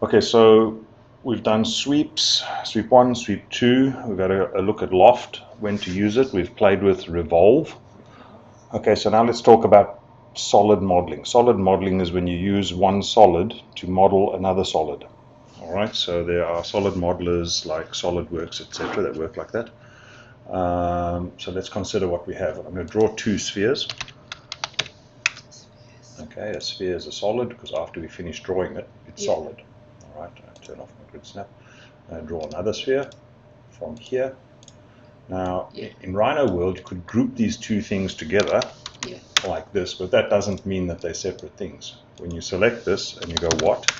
Okay, so we've done sweeps, sweep 1, sweep 2. We've got a look at loft, when to use it. We've played with revolve. Okay, so now let's talk about solid modeling. Solid modeling is when you use one solid to model another solid. All right, so there are solid modelers like SolidWorks, etc., that work like that. So let's consider what we have. I'm going to draw two spheres. Okay, a sphere is a solid because after we finish drawing it, it's solid. All right, I'll turn off my grid snap and draw another sphere from here. Now, in Rhino world, you could group these two things together like this, but that doesn't mean that they're separate things. When you select this and you go what,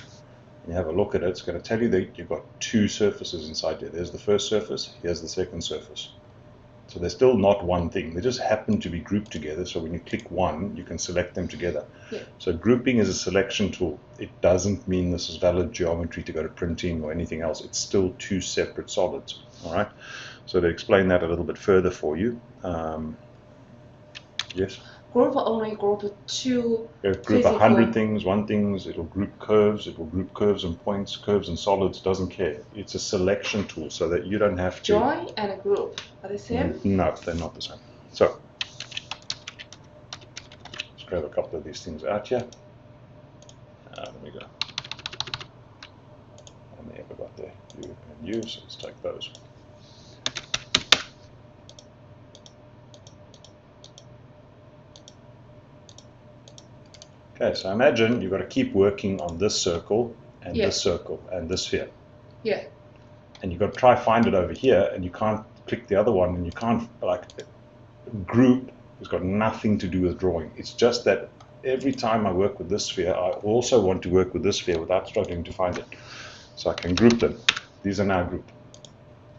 and you have a look at it, it's going to tell you that you've got two surfaces inside there. There's the first surface, here's the second surface. So they're still not one thing. They just happen to be grouped together. So when you click one, you can select them together. So grouping is a selection tool. It doesn't mean this is valid geometry to go to printing or anything else. It's still two separate solids. All right. So to explain that a little bit further for you, yes. Group only group two. Group 100 things, one things. It'll group curves. It will group curves and points, curves and solids. Doesn't care. It's a selection tool so that you don't have to. Join and group are the same? No, they're not the same. So let's grab a couple of these things out here. There we go. And there we got there. U and U. So let's take those. Okay, so imagine you've got to keep working on this circle and this circle and this sphere. Yeah. And you've got to try find it over here, and you can't click the other one, and you can't, like, group has got nothing to do with drawing. It's just that every time I work with this sphere, I also want to work with this sphere without struggling to find it. So I can group them. These are now grouped.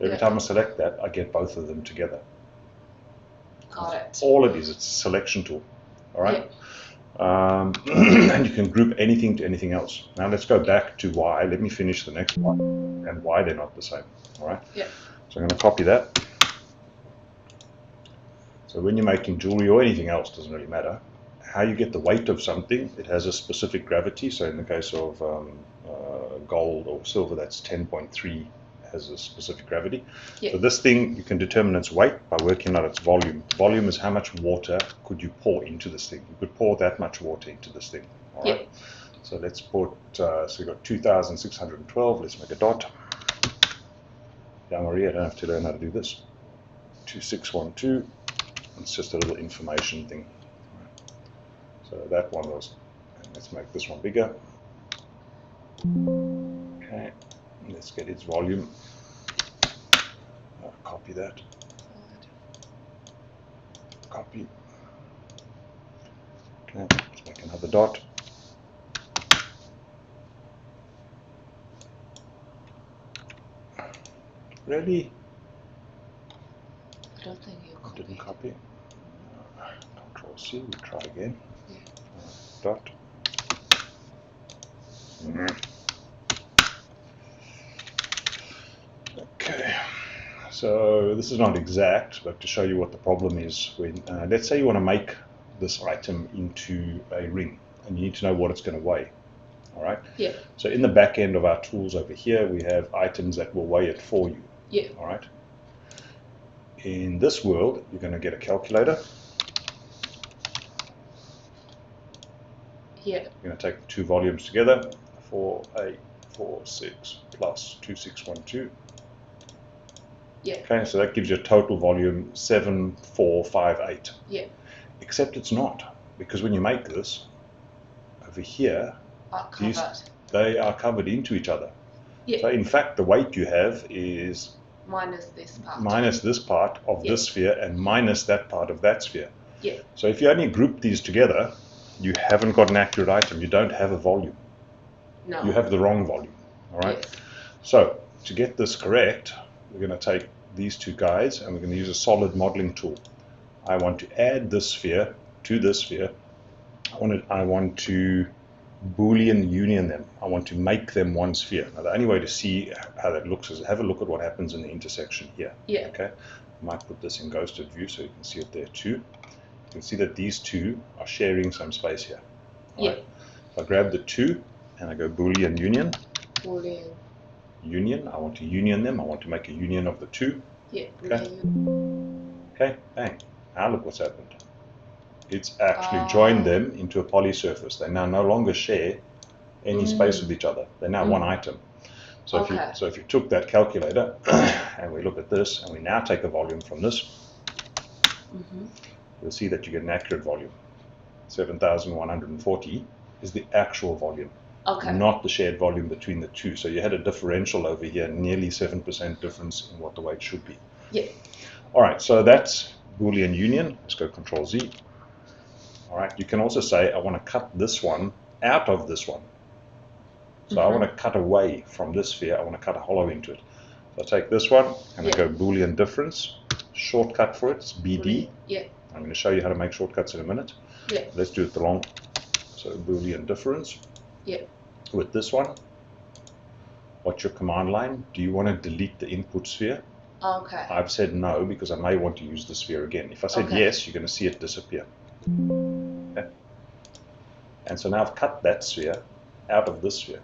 Every time I select that, I get both of them together. Got it. All it is, it's a selection tool. All right? And you can group anything to anything else. Now let's go back to Y. Let me finish the next one. And why they're not the same. All right? Yeah. So I'm going to copy that. So when you're making jewelry or anything else, doesn't really matter. How you get the weight of something, it has a specific gravity. So in the case of gold or silver, that's 10.3 has a specific gravity. So this thing, you can determine its weight by working out its volume. Volume is how much water could you pour into this thing. You could pour that much water into this thing. All right. So let's put, so we've got 2,612. Let's make a dot. Yeah, Maria, I don't have to learn how to do this. 2612. It's just a little information thing. So that one was, let's make this one bigger. Okay, let's get its volume. Copy that. Copy. Okay, let's make another dot. Really? I don't think you copied. Didn't copy. Control C, we try again. Dot. Okay, so this is not exact, but to show you what the problem is, when let's say you want to make this item into a ring, and you need to know what it's going to weigh. All right? Yeah. So in the back end of our tools over here, we have items that will weigh it for you. Yeah. All right? In this world, you're going to get a calculator. Yeah. You're going to take the two volumes together, 4846 plus 2612. Yeah. Okay, so that gives you a total volume 7458. Yeah. Except it's not, because when you make this, over here, they are covered into each other. Yeah. So in fact, the weight you have is minus this part. Minus this part of this sphere and minus that part of that sphere. Yeah. So if you only group these together, you haven't got an accurate item. You don't have a volume. No. You have the wrong volume. All right. Yes. So to get this correct, we're going to take these two guys and we're going to use a solid modeling tool. I want to add this sphere to this sphere. I want to Boolean union them. I want to make them one sphere. Now the only way to see how that looks is have a look at what happens in the intersection here. Yeah. Okay. I might put this in ghosted view so you can see it there too. You can see that these two are sharing some space here. Yeah. Right? If I grab the two and I go Boolean union, Boolean. Union. I want to union them. I want to make a union of the two. Yeah. Okay. Boolean. Okay, bang. Now look what's happened. It's actually joined them into a poly surface. They now no longer share any space with each other. They're now one item. So if you took that calculator and we look at this and we now take a volume from this, you'll see that you get an accurate volume. 7,140 is the actual volume, not the shared volume between the two. So you had a differential over here, nearly 7% difference in what the weight should be. Yeah. All right, so that's Boolean union. Let's go Control Z. All right, you can also say, I want to cut this one out of this one. So I want to cut away from this sphere. I want to cut a hollow into it. So I take this one and I go Boolean difference. Shortcut for it is BD. Yeah. I'm going to show you how to make shortcuts in a minute. Yeah. Let's do it the long. So Boolean difference. Yeah. With this one, what's your command line? Do you want to delete the input sphere? Okay. I've said no because I may want to use the sphere again. If I said yes, you're going to see it disappear. Okay. And so now I've cut that sphere out of this sphere.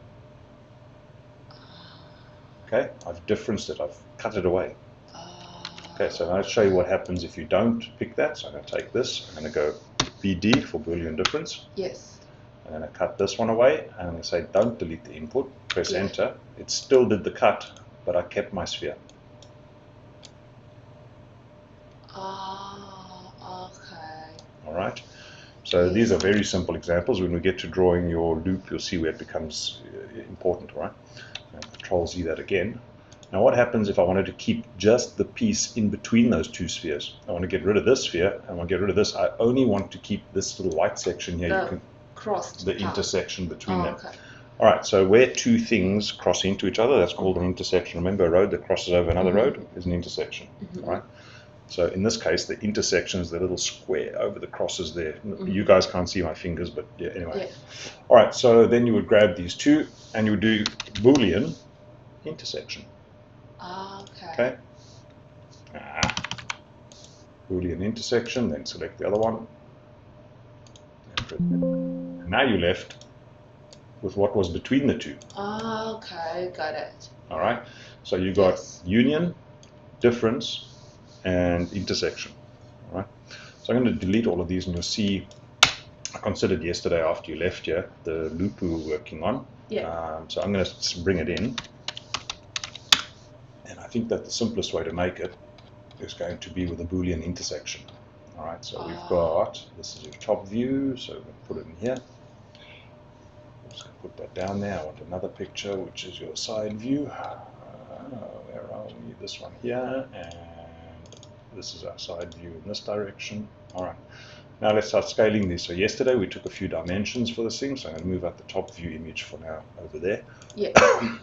Okay, I've differenced it, I've cut it away. Okay, so now I'll show you what happens if you don't pick that. So I'm going to take this, I'm going to go BD for Boolean difference. Yes. I'm going to cut this one away, and I'm going to say don't delete the input, press enter. It still did the cut, but I kept my sphere. Okay. All right. So these are very simple examples. When we get to drawing your loop, you'll see where it becomes important, all right? Control Z that again. Now what happens if I wanted to keep just the piece in between those two spheres? I want to get rid of this sphere, I want to get rid of this. I only want to keep this little white section here. You can the intersection between them. Okay. All right, so where two things cross into each other, that's called an intersection. Remember, a road that crosses over another road is an intersection, all right? So in this case, the intersection is the little square over the crosses there. You guys can't see my fingers, but yeah, anyway. All right, so then you would grab these two and you would do Boolean intersection. Okay. Boolean intersection, then select the other one. And now you're left with what was between the two. Okay, got it. All right, so you got union, difference, and intersection. All right, so I'm going to delete all of these, and you'll see I considered yesterday after you left here the loop we were working on. So I'm going to bring it in, and I think that the simplest way to make it is going to be with a Boolean intersection. All right, so we've got, this is your top view, so we're going to put it in here. I'm just going to put that down there. I want another picture, which is your side view. Where are we? This one here, and this is our side view in this direction. All right, now let's start scaling these. So yesterday we took a few dimensions for this thing, so I'm going to move out the top view image for now over there.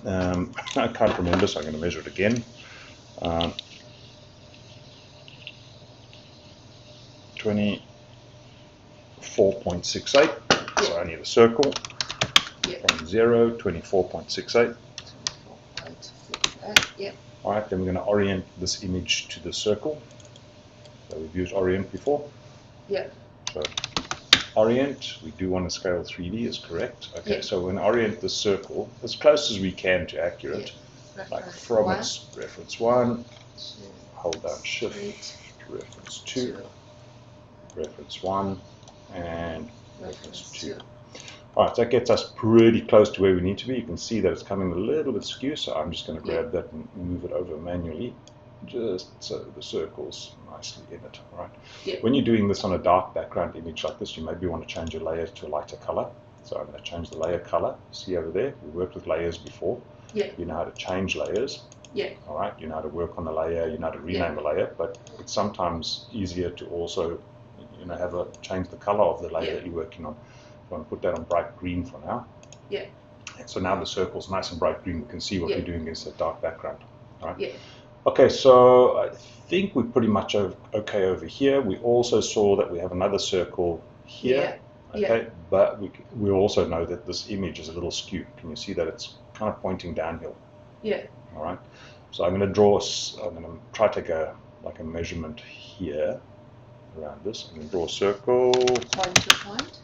I can't remember, so I'm going to measure it again. 24.68, so I need a circle. From 0, 24.68. All right, then we're going to orient this image to the circle. So we've used orient before. So orient, we do want to scale 3D, is correct. Okay, so we're going to orient the circle as close as we can to accurate. Like from its reference 1, hold down shift, reference 2, reference 1, and reference 2. All right, so that gets us pretty close to where we need to be. You can see that it's coming a little bit skew, so I'm just going to grab that and move it over manually, just so the circle's nicely in it. All right. When you're doing this on a dark background image like this, you maybe want to change your layer to a lighter color. So I'm going to change the layer color. See over there, we worked with layers before. You know how to change layers. All right, you know how to work on the layer, you know how to rename a layer, but it's sometimes easier to also, you know, change the color of the layer that you're working on. I'm going to put that on bright green for now. And so now the circle's nice and bright green. We can see what we're doing against a dark background. All right. Okay, so I think we're pretty much okay over here. We also saw that we have another circle here. Okay, but we also know that this image is a little skewed. Can you see that it's kind of pointing downhill? All right. So I'm going to draw. I'm going to try to take a measurement here around this. I'm going to draw a circle. Point to point.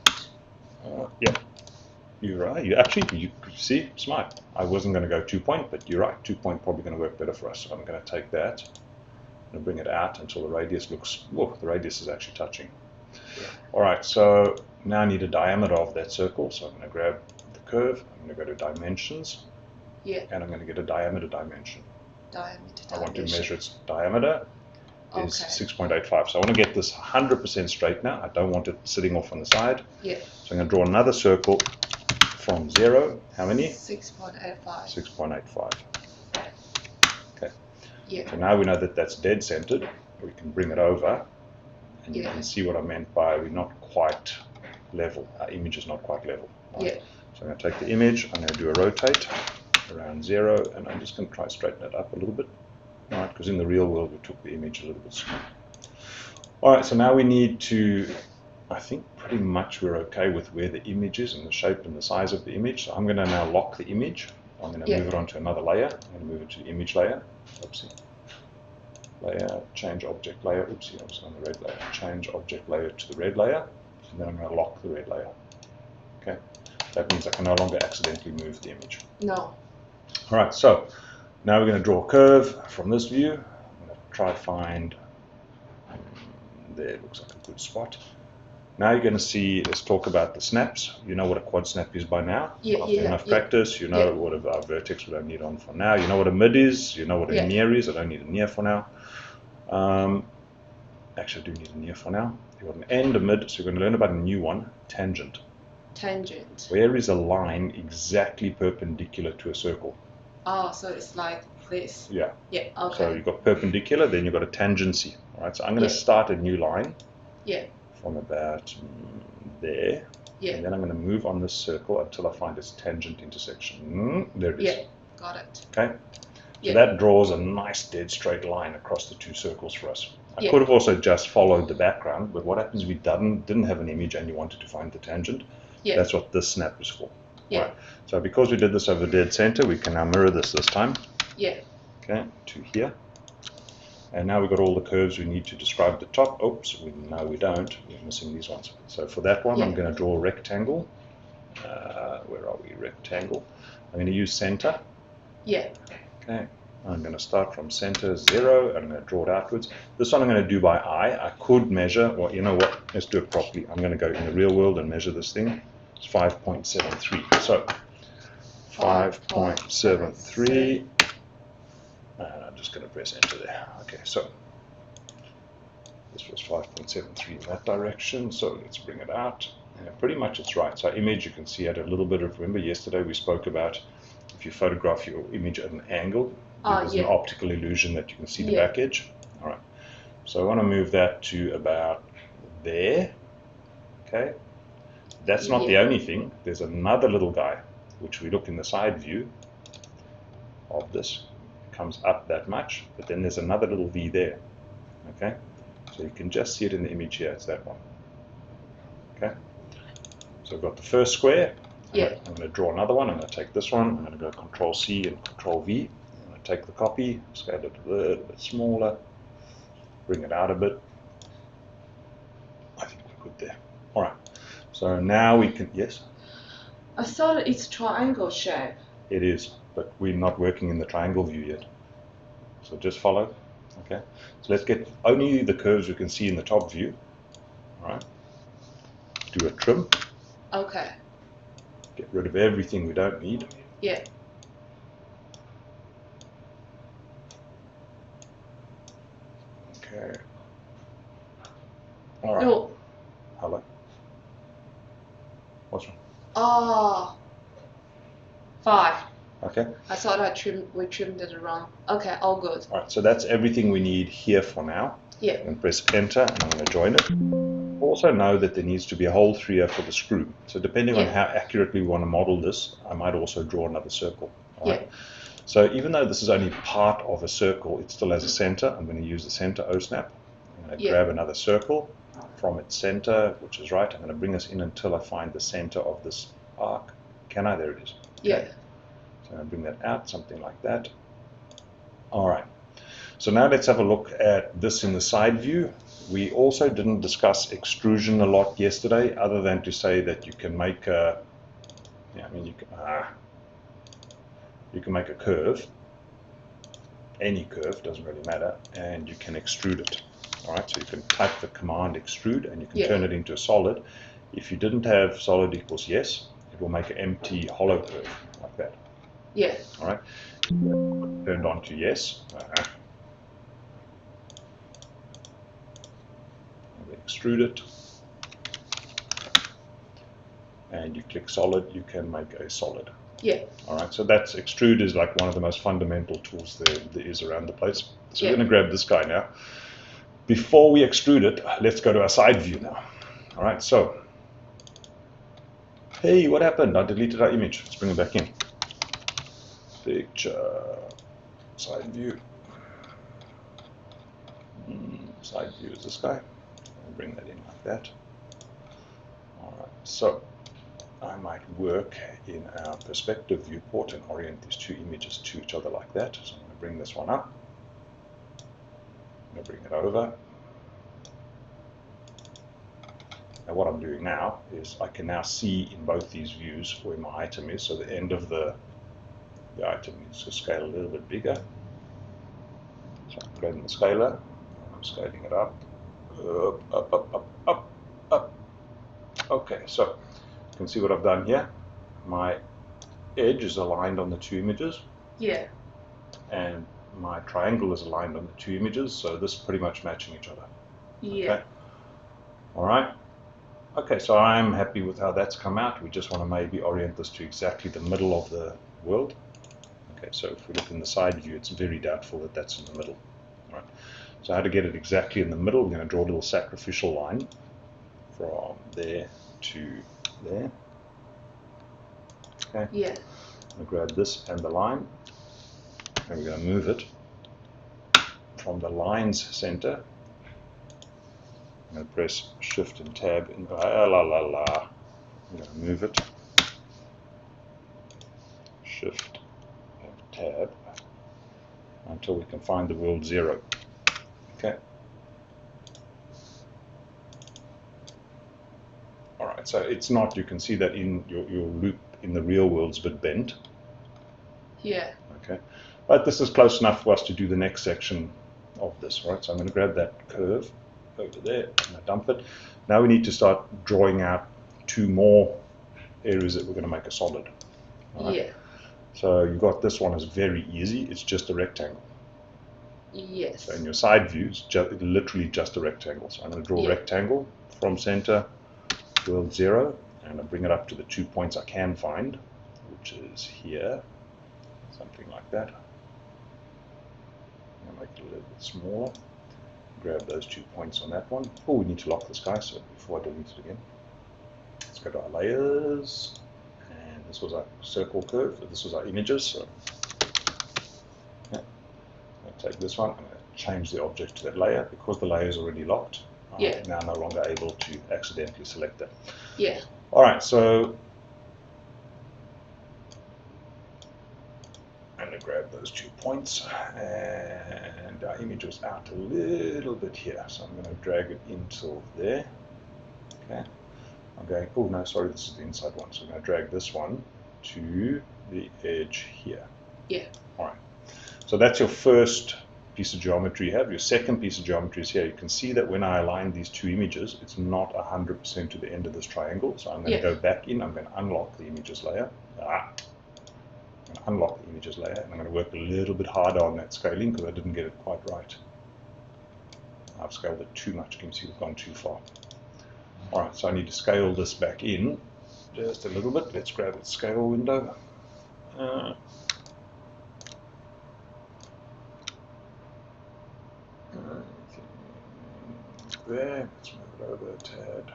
You're right. You see, smart. I wasn't going to go 2-point, but you're right. 2-point probably going to work better for us. So I'm going to take that and bring it out until the radius looks. Oh, the radius is actually touching. Yeah. All right. So now I need a diameter of that circle. So I'm going to grab the curve. I'm going to go to dimensions. Yeah. And I'm going to get a diameter dimension. I want to measure its diameter. Is 6.85. So I want to get this 100% straight now. I don't want it sitting off on the side. Yeah. So I'm going to draw another circle from 0. How many? 6.85. 6.85. Okay. Yeah. So now we know that that's dead centered. We can bring it over, and you can see what I meant by we're not quite level. Our image is not quite level. Right? Yeah. So I'm going to take the image. I'm going to do a rotate around 0, and I'm just going to try to straighten it up a little bit. Right, because in the real world we took the image a little bit small. Alright, so now we need to, I think pretty much we're okay with where the image is and the shape and the size of the image. So I'm going to now lock the image. I'm going to move it onto another layer. I'm going to move it to the image layer. Oopsie. Layer, change object layer. Oopsie, I was on the red layer. Change object layer to the red layer. And then I'm going to lock the red layer. Okay, that means I can no longer accidentally move the image. No. Alright, so now we're going to draw a curve from this view. I'm going to try to find, there looks like a good spot. Now you're going to see, let's talk about the snaps. You know what a quad snap is by now. After enough practice, you know what a vertex we don't need on for now. You know what a mid is, you know what a near is. I don't need a near for now. Actually, I do need a near for now. You've got an end, a mid, so you're going to learn about a new one, tangent. Tangent. Where is a line exactly perpendicular to a circle? Oh, so it's like this. Yeah. Yeah, okay. So you've got perpendicular, then you've got a tangency. All right, so I'm going to start a new line. Yeah. From about there. Yeah. And then I'm going to move on this circle until I find its tangent intersection. There it is. Yeah, got it. Okay. So that draws a nice dead straight line across the two circles for us. I could have also just followed the background, but what happens if we didn't have an image and you wanted to find the tangent? Yeah. That's what this snap is for. Yeah. Right. So because we did this over dead center, we can now mirror this time. Yeah. Okay, to here. And now we've got all the curves we need to describe the top. Oops, no we don't. We're missing these ones. So for that one, I'm going to draw a rectangle. Where are we? Rectangle. I'm going to use center. Yeah. Okay. I'm going to start from center 0 and I'm going to draw it outwards. This one I'm going to do by eye. I could measure, well, you know what? Let's do it properly. I'm going to go in the real world and measure this thing. It's 5.73. So 5.73. And I'm just going to press enter there. Okay, so this was 5.73 in that direction. So let's bring it out. And pretty much it's right. So our image, you can see, had a little bit of, remember yesterday we spoke about if you photograph your image at an angle, there's an optical illusion that you can see the back edge. All right. So I want to move that to about there. Okay. That's not the only thing. There's another little guy, which we look in the side view of this. It comes up that much, but then there's another little V there. Okay. So you can just see it in the image here. It's that one. Okay. So I've got the first square. I'm going to draw another one. I'm going to take this one. I'm going to go Control C and Control V. I'm going to take the copy, scale it a little bit smaller, bring it out a bit. I think we're good there. All right. So now we can, yes? I thought it's triangle shape. It is, but we're not working in the triangle view yet. So just follow. Okay. So let's get only the curves we can see in the top view. All right. Do a trim. Okay. Get rid of everything we don't need. Yeah. Okay. All right. Oh. Hello. What's wrong? Oh. 5. Okay. I thought we trimmed it wrong. Okay, all good. All right. So that's everything we need here for now. Yeah. And press enter, and I'm going to join it. Also know that there needs to be a hole through here for the screw. So depending on how accurately we want to model this, I might also draw another circle. All right? So even though this is only part of a circle, it still has a center. I'm going to use the center O snap. I'm going to grab another circle from its center, which is right. I'm going to bring this in until I find the center of this arc. Can I? There it is. Okay. Yeah. So I'm going to bring that out, something like that. All right. So now let's have a look at this in the side view. We also didn't discuss extrusion a lot yesterday, other than to say that you can make a Yeah, I mean you can make a curve, any curve, doesn't really matter, and you can extrude it. All right, so you can type the command extrude and you can turn it into a solid. If you didn't have solid equals yes, it will make an empty hollow curve like that. Yeah. All right, turned on to yes. Extrude it, and you click solid, you can make a solid. Yeah. All right, so that's extrude is like one of the most fundamental tools there is around the place. So we're going to grab this guy now. Before we extrude it, let's go to our side view now. All right, so hey, what happened? I deleted our image. Let's bring it back in. Picture, side view. Side view is this guy. I'll bring that in like that. All right, so I might work in our perspective viewport and orient these two images to each other like that. So I'm going to bring this one up. I'm going to bring it over. Now what I'm doing now is I can now see in both these views where my item is. So the end of the item needs to scale a little bit bigger. So I'm grabbing the scaler, I'm scaling it up, up. Okay, so you can see what I've done here. My edge is aligned on the two images. Yeah. And my triangle is aligned on the two images, so this is pretty much matching each other. Yeah. Okay. All right. Okay, so I'm happy with how that's come out. We just want to maybe orient this to exactly the middle of the world. Okay, so if we look in the side view, it's very doubtful that that's in the middle. All right. So how to get it exactly in the middle? We're going to draw a little sacrificial line from there to there. Okay. Yeah. I'm going to grab this and the line, and we're going to move it from the line's center. I'm going to press Shift and Tab and I'm going to move it. Shift and Tab until we can find the world 0. Okay. All right. So it's not. You can see that in your loop in the real world's a bit bent. Yeah. Okay. But this is close enough for us to do the next section of this, right? So I'm going to grab that curve over there, I'm going to dump it. Now we need to start drawing out 2 more areas that we're going to make a solid. All right? Yeah. So you got this one is very easy, it's just a rectangle. Yes. So in your side view, it's literally just a rectangle. So I'm going to draw a rectangle from center, world 0, and I'll bring it up to the 2 points I can find, which is here, something like that. I'll make it a little bit smaller. Grab those 2 points on that one. Oh, we need to lock this guy, so before I delete it again. Let's go to our layers, and this was our circle curve, this was our images. So yeah. I'm going to take this one, I'm going to change the object to that layer. Because the layer is already locked, I'm now no longer able to accidentally select that. Yeah. Alright, so I'm going to grab those 2 points, and our image was out a little bit here, so I'm going to drag it into there. Okay, I'm going, oh no, sorry, this is the inside one, so I'm going to drag this one to the edge here. Yeah. Alright, so that's your first piece of geometry you have. Your second piece of geometry is here. You can see that when I align these 2 images, it's not 100% to the end of this triangle, so I'm going to go back in, I'm going to unlock the images layer. I'm going to unlock the images layer, and I'm going to work a little bit harder on that scaling because I didn't get it quite right. I've scaled it too much. You can see we've gone too far. Alright, so I need to scale this back in just a little bit. Let's grab its scale window. There, let's move it over a tad.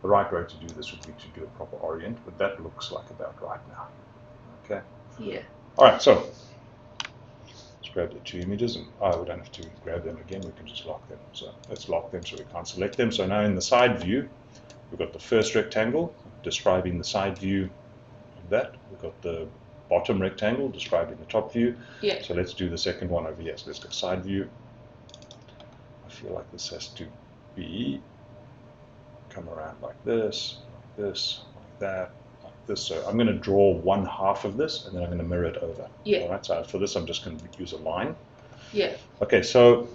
The right way to do this would be to do a proper orient, but that looks like about right now. Okay. Yeah. Alright, so let's grab the 2 images, and we don't have to grab them again, we can just lock them. So let's lock them so we can't select them. So now in the side view, we've got the first rectangle describing the side view of that. We've got the bottom rectangle describing the top view. Yeah. So let's do the second one over here. So let's go side view. I feel like this has to be come around like this, like that, like this. So I'm going to draw one half of this, and then I'm going to mirror it over. Yeah. All right. So for this, I'm just going to use a line. Yeah. Okay. So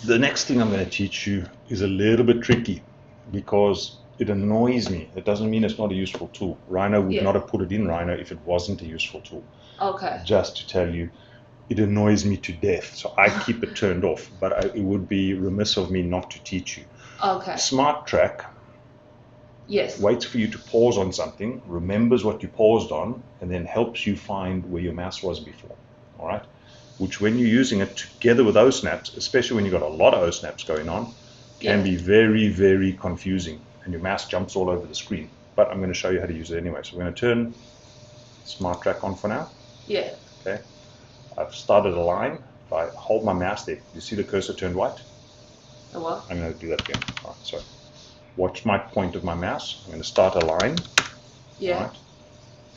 the next thing I'm going to teach you is a little bit tricky because it annoys me. It doesn't mean it's not a useful tool. Rhino would not have put it in Rhino if it wasn't a useful tool. Okay. Just to tell you, it annoys me to death. So I keep it turned off, but it would be remiss of me not to teach you. Okay. Smart Track Yes. waits for you to pause on something, remembers what you paused on, and then helps you find where your mouse was before. All right? Which when you're using it together with O snaps, especially when you've got a lot of O snaps going on, can be very, very confusing, and your mouse jumps all over the screen. But I'm going to show you how to use it anyway. So we're going to turn Smart Track on for now. Yeah. Okay. I've started a line. If I hold my mouse there, you see the cursor turned white? A what? I'm going to do that again. All right, so watch my point of my mouse. I'm going to start a line. Yeah.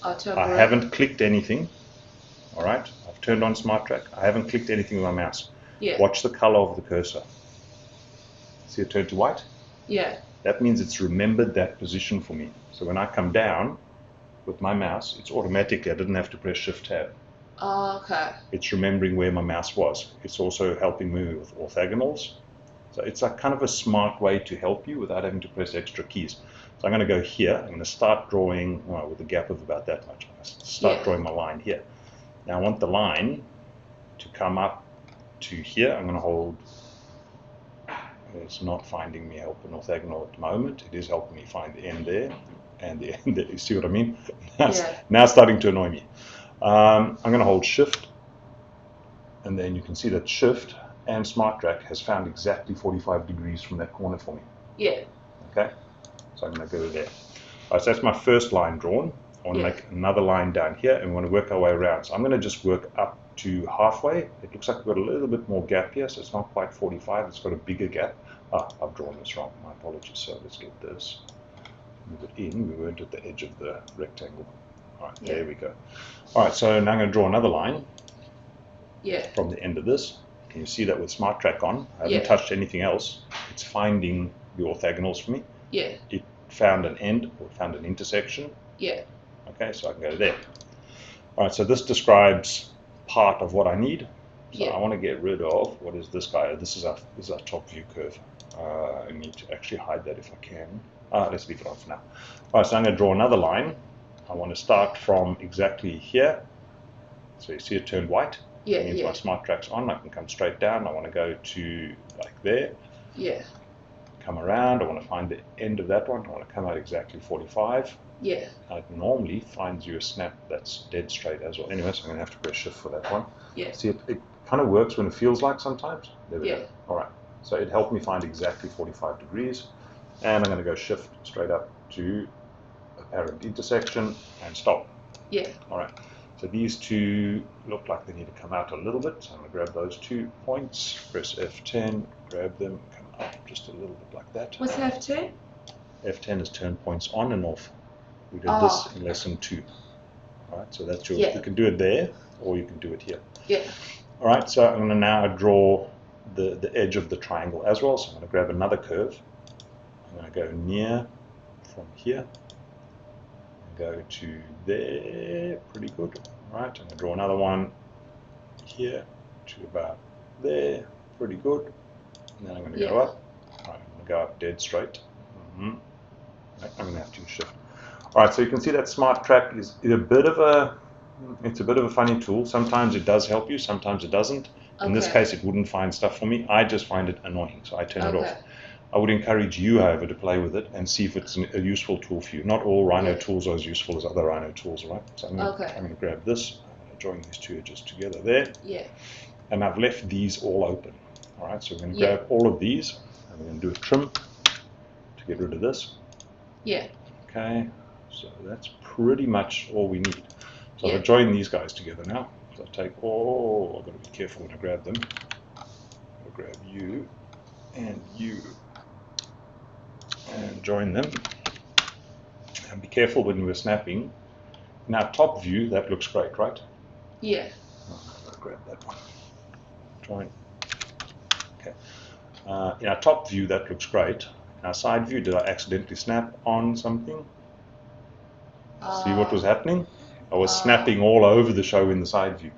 All right. I haven't clicked anything. All right. I've turned on Smart Track. I haven't clicked anything with my mouse. Yeah. Watch the color of the cursor. See it turn to white? Yeah. That means it's remembered that position for me. So when I come down with my mouse, it's automatically, I didn't have to press Shift Tab. Okay. It's remembering where my mouse was. It's also helping me with orthogonals. So it's like kind of a smart way to help you without having to press extra keys. So I'm going to go here. I'm going to start drawing, well, with a gap of about that much. I'm going to start drawing my line here. Now I want the line to come up to here. I'm going to hold. It's not finding me help an orthogonal at the moment. It is helping me find the end there and the end there. You see what I mean? Now it's starting to annoy me. I'm going to hold Shift, and then you can see that Shift and Smart Track has found exactly 45 degrees from that corner for me. Yeah. Okay, so I'm going to go there. All right, so that's my first line drawn. I want to make another line down here, and we want to work our way around. So I'm going to just work up to halfway. It looks like we've got a little bit more gap here, so it's not quite 45. It's got a bigger gap. I've drawn this wrong. My apologies. So let's get this. Move it in. We weren't at the edge of the rectangle. All right, there we go. All right, so now I'm going to draw another line from the end of this. Can you see that with Smart Track on? I haven't touched anything else. It's finding the orthogonals for me. Yeah. It found an end, or found an intersection. Yeah. Okay, so I can go there. All right, so this describes part of what I need. So I want to get rid of, what is this guy? This is our top view curve. I need to actually hide that if I can. Let's leave it on for now. All right, so I'm going to draw another line. I want to start from exactly here. So you see it turned white. Yeah. Means my Smart Track's on. I can come straight down. I want to go to like there. Yeah. Come around. I want to find the end of that one. I want to come out exactly 45. Yeah. It normally finds you a snap that's dead straight as well. Anyway, so I'm going to have to press Shift for that one. Yeah. See, it kind of works when it feels like sometimes. There we go. All right. So it helped me find exactly 45 degrees. And I'm going to go Shift straight up to apparent intersection and stop. Yeah. All right. So these two look like they need to come out a little bit. So I'm going to grab those 2 points, press F10, grab them, come up just a little bit like that. What's F2? F10 is turn points on and off. We did this in lesson 2. All right, so that's your. You can do it there, or you can do it here. Yeah. All right, so I'm going to now draw the edge of the triangle as well. So I'm going to grab another curve. I'm going to go near from here. Go to there, pretty good. All right, I'm going to draw another one here to about there, pretty good. And then I'm going to go up. All right, I'm going to go up dead straight. I'm going to have to use Shift. All right, so you can see that Smart Track is a bit of a funny tool. Sometimes it does help you, sometimes it doesn't. In this case, it wouldn't find stuff for me. I just find it annoying, so I turn it off. I would encourage you, however, to play with it and see if it's a useful tool for you. Not all Rhino tools are as useful as other Rhino tools, right? So I'm going to grab this, join these 2 edges together there. Yeah. And I've left these all open. All right, so we're going to grab all of these, and we're going to do a trim to get rid of this. Yeah. Okay, so that's pretty much all we need. So I'll join these guys together now. So I'll take, I've got to be careful when I grab them. I'll grab you and you. And join them, and be careful when we're snapping. In our top view, that looks great, right? Yeah. I'll grab that one. Join. Okay. In our top view, that looks great. In our side view, did I accidentally snap on something? See what was happening? I was snapping all over the show in the side view.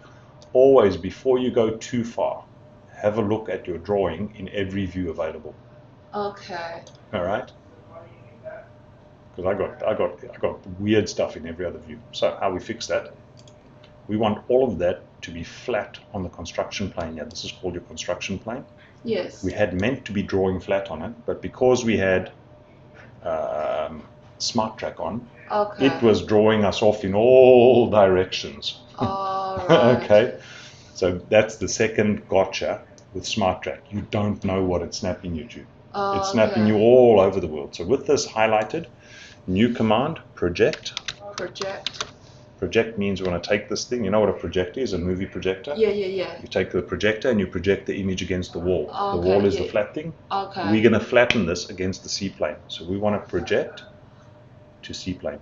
Always, before you go too far, have a look at your drawing in every view available. Okay. All right? Because I got weird stuff in every other view. So how we fix that? We want all of that to be flat on the construction plane here. This is called your construction plane. Yes. We had meant to be drawing flat on it, but because we had Smart Track on, Okay. it was drawing us off in all directions. All right. Okay, so that's the second gotcha with Smart Track. You don't know what it's snapping you to. It's snapping you all over the world. So with this highlighted, new command, project. Project. Project means we want to take this thing. You know what a projector is? A movie projector? Yeah, yeah, yeah. You take the projector and you project the image against the wall. Okay, the wall is yeah. the flat thing. Okay. We're going to flatten this against the C-plane. So we want to project to C-plane.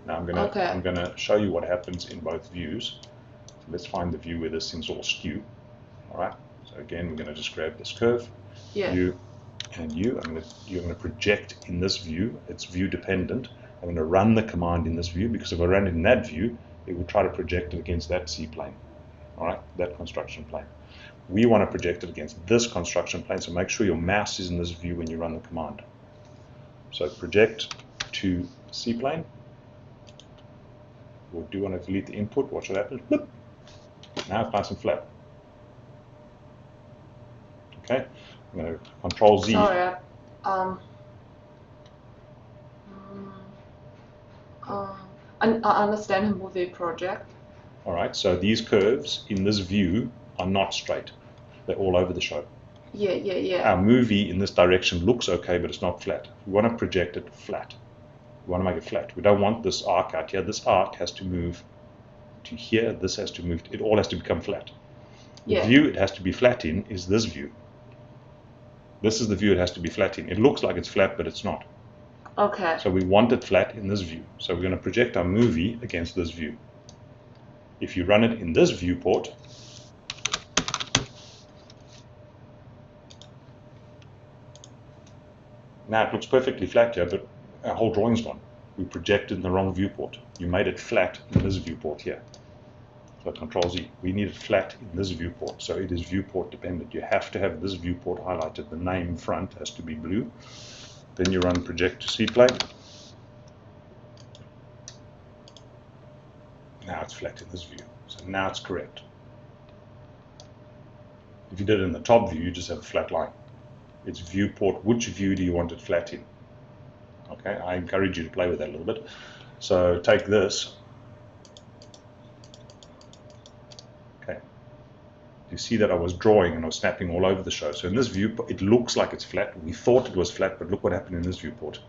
Now I'm going to show you what happens in both views. So let's find the view where this thing's all skew. All right. So again, we're going to just grab this curve. Yeah. You and you. You're going to project in this view. It's view dependent. I'm going to run the command in this view because if I run it in that view, it will try to project it against that C-plane. All right, that construction plane. We want to project it against this construction plane, so make sure your mouse is in this view when you run the command. So project to C-plane. We'll do want to delete the input. Watch what happens. Bloop. Now it's nice and flat. Okay, I'm going to Control Z. Sorry, I understand a movie project. All right, so these curves in this view are not straight. They're all over the show. Yeah, yeah, yeah. Our movie in this direction looks okay, but it's not flat. We want to project it flat. We want to make it flat. We don't want this arc out here. This arc has to move to here. This has to move. It all has to become flat. The view it has to be flat in is this view. This is the view it has to be flat in. It looks like it's flat, but it's not. Okay. So we want it flat in this view. So we're going to project our movie against this view. If you run it in this viewport, now it looks perfectly flat here, but our whole drawing's gone. We projected in the wrong viewport. You made it flat in this viewport here. So Control Z. We need it flat in this viewport. So it is viewport dependent. You have to have this viewport highlighted. The name front has to be blue. Then you run project to C-plane. Now it's flat in this view. So now it's correct. If you did it in the top view, you just have a flat line. It's viewport. Which view do you want it flat in? Okay, I encourage you to play with that a little bit. So take this. Okay. You see that I was drawing and I was snapping all over the show. So in this view, it looks like it's flat. We thought it was flat, but look what happened in this viewport.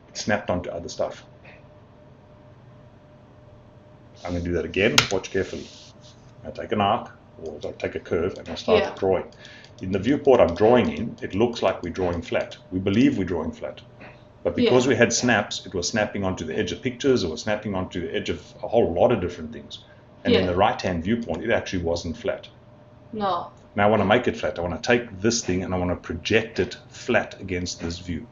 It snapped onto other stuff. I'm going to do that again. Watch carefully. I take an arc, or I take a curve, and I start drawing. In the viewport I'm drawing in, it looks like we're drawing flat. We believe we're drawing flat. But because we had snaps, it was snapping onto the edge of pictures, it was snapping onto the edge of a whole lot of different things. And in the right-hand viewpoint, it actually wasn't flat. No. Now I want to make it flat. I want to take this thing and I want to project it flat against this view.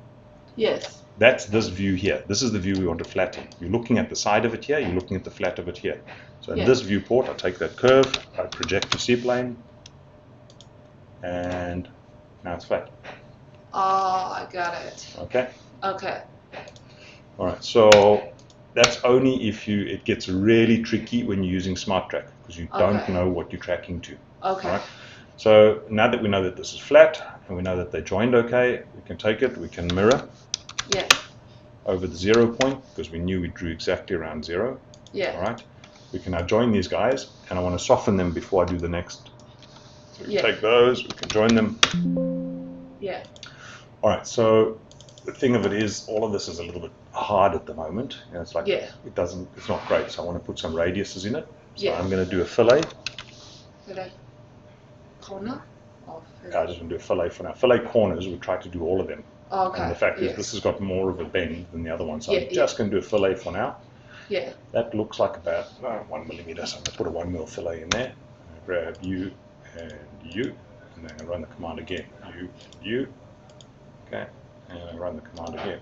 Yes. That's this view here. This is the view we want to flatten. You're looking at the side of it here, you're looking at the flat of it here. So in this viewport, I take that curve, I project to C-plane, and now it's flat. Oh, I got it. Okay? Okay. All right, so that's only if it gets really tricky when you're using Smart Track, because you don't know what you're tracking to. Okay. Right? So now that we know that this is flat, and we know that they joined okay, we can take it, we can mirror over the 0 point, because we knew we drew exactly around 0. All right. We can now join these guys, and I want to soften them before I do the next. So we take those, we can join them. All right, so the thing of it is, all of this is a little bit hard at the moment. You know, it's like it's not great. So I want to put some radiuses in it. So I'm going to do a fillet. Fillet corner? I just want to do a fillet for now. Fillet corners, we try to do all of them. Okay. And the fact is, this has got more of a bend than the other one. So I'm just going to do a fillet for now. That looks like about 1 millimeter. So I'm going to put a 1 mil fillet in there. I grab you, and then I run the command again. You. Okay. And I run the command again.